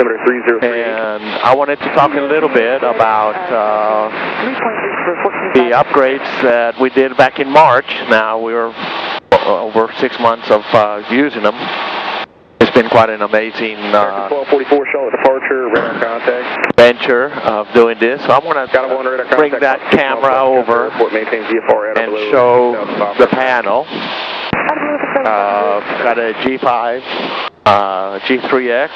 And I wanted to talk a little bit about the upgrades that we did back in March. Now we're over 6 months of using them. It's been quite an amazing 1244 Charlotte departure, radar contact. Venture of doing this. So I want to bring that camera over and show the panel. Got a G5, G3X,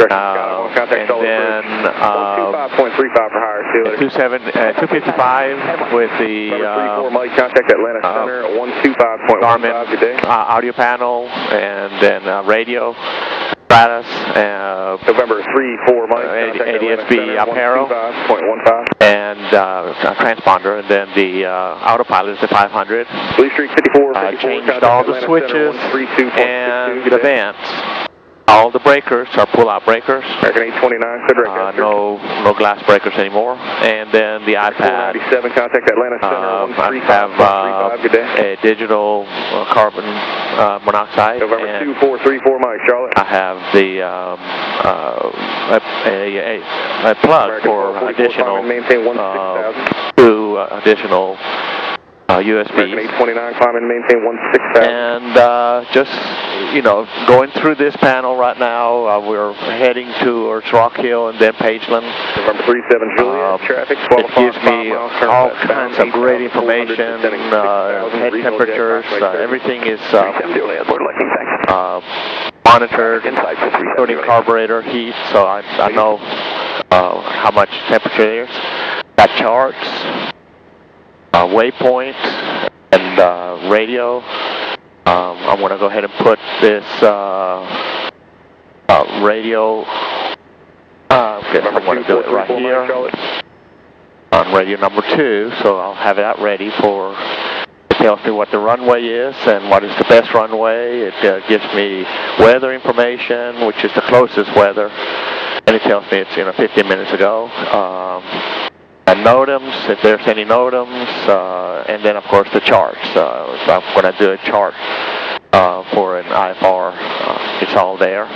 and then 125.35 for higher. 255 with the contact Atlanta Center, 125.15. Garmin audio panel, and then radio apparatus, November 3-4 ADSB apparel, and transponder, and then the autopilot is the 500. Changed all the switches and the vents. All the breakers are pull-out breakers. No glass breakers anymore. And then the iPad. Contact Atlanta Center. I have a digital carbon monoxide. November 2434 Mike, Charlotte. I have the a plug for additional 2 additional USBs. 829, climb and maintain 16000. And just, you know, going through this panel right now, we're heading towards Rock Hill and then Pageland. November 37 Julia, traffic, it gives me all kinds of great information, head temperatures, everything is monitored, including carburetor heat, so I know how much temperature there is. Got charts, waypoint, and radio. I'm going to go ahead and put this radio. I'm going to do it right here on radio number 2, so I'll have that ready for. It tells me what the runway is and what is the best runway. It gives me weather information, which is the closest weather, and it tells me it's 15 minutes ago. And NOTAMs, if there's any NOTAMs, and then of course the charts. So I'm going to do a chart for an IFR. It's all there.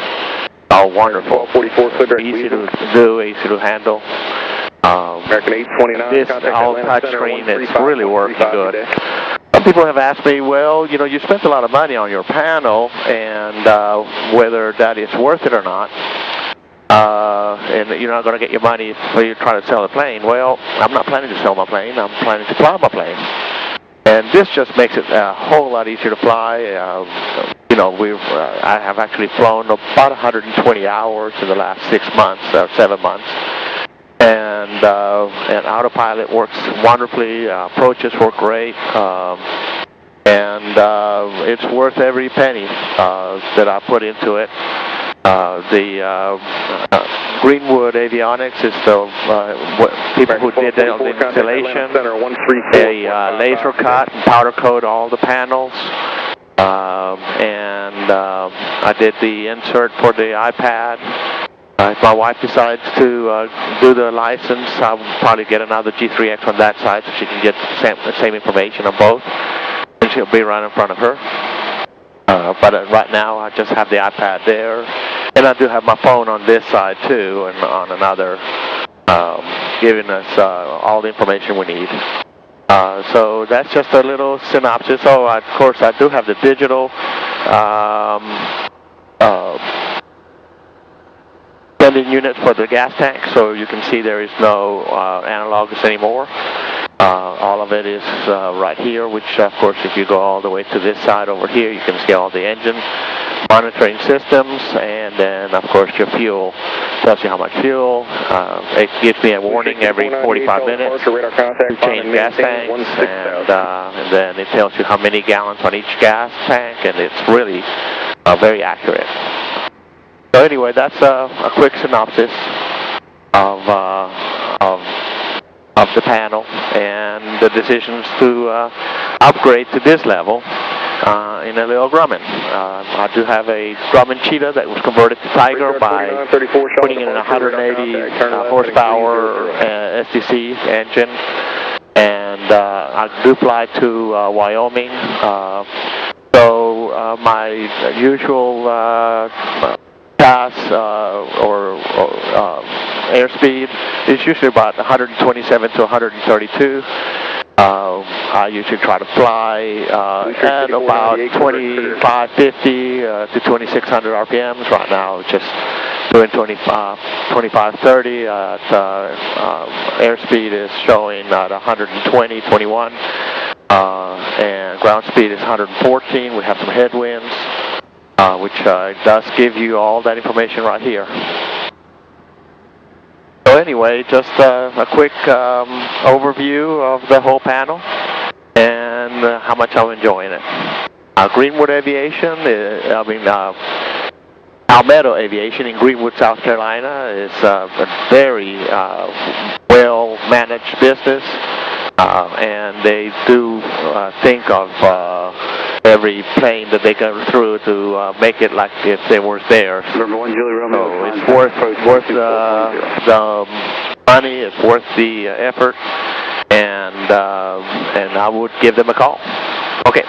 All wonderful. Easy to do, easy to handle. American 829. This all touch screen is really working good. Some people have asked me, well, you spent a lot of money on your panel, and whether that is worth it or not. And you're not going to get your money if you try to sell a plane. Well, I'm not planning to sell my plane. I'm planning to fly my plane. And this just makes it a whole lot easier to fly. I have actually flown about 120 hours in the last 6 months, 7 months. And autopilot works wonderfly. Approaches work great. And it's worth every penny that I put into it. The Greenwood Avionics is the people who did the installation. They laser cut and powder coat all the panels. And I did the insert for the iPad. If my wife decides to do the license, I'll probably get another G3X on that side so she can get the same information on both. And she'll be right in front of her. But right now I just have the iPad there. And I do have my phone on this side too, and on another, giving us all the information we need. So that's just a little synopsis. Oh, of course, I do have the digital sending units for the gas tank, so you can see there is no analogs anymore. All of it is right here, which of course if you go all the way to this side over here, you can see all the engine monitoring systems, and then of course your fuel tells you how much fuel. It gives me a warning every 45 minutes to change gas tanks, and then it tells you how many gallons on each gas tank, and it's really very accurate. So anyway, that's a quick synopsis of the panel and the decisions to upgrade to this level in a little Grumman. I do have a Grumman Cheetah that was converted to Tiger by putting in a 180 horsepower STC engine, and I do fly to Wyoming. So my usual pass or airspeed is usually about 127 to 132. I usually try to fly at about 2550 to 2600 RPMs. Right now, just doing 2530. Airspeed is showing at 120, 21, and ground speed is 114. We have some headwinds, which does give you all that information right here. So anyway, just a quick overview of the whole panel and how much I'm enjoying it. Greenwood Aviation, Palmetto Aviation in Greenwood, South Carolina is a very well-managed business, and they do think of every plane that they go through to make it like if they were theirs. Number 1, Julie Romeo. So it's worth the money, it's worth the effort, and I would give them a call. Okay.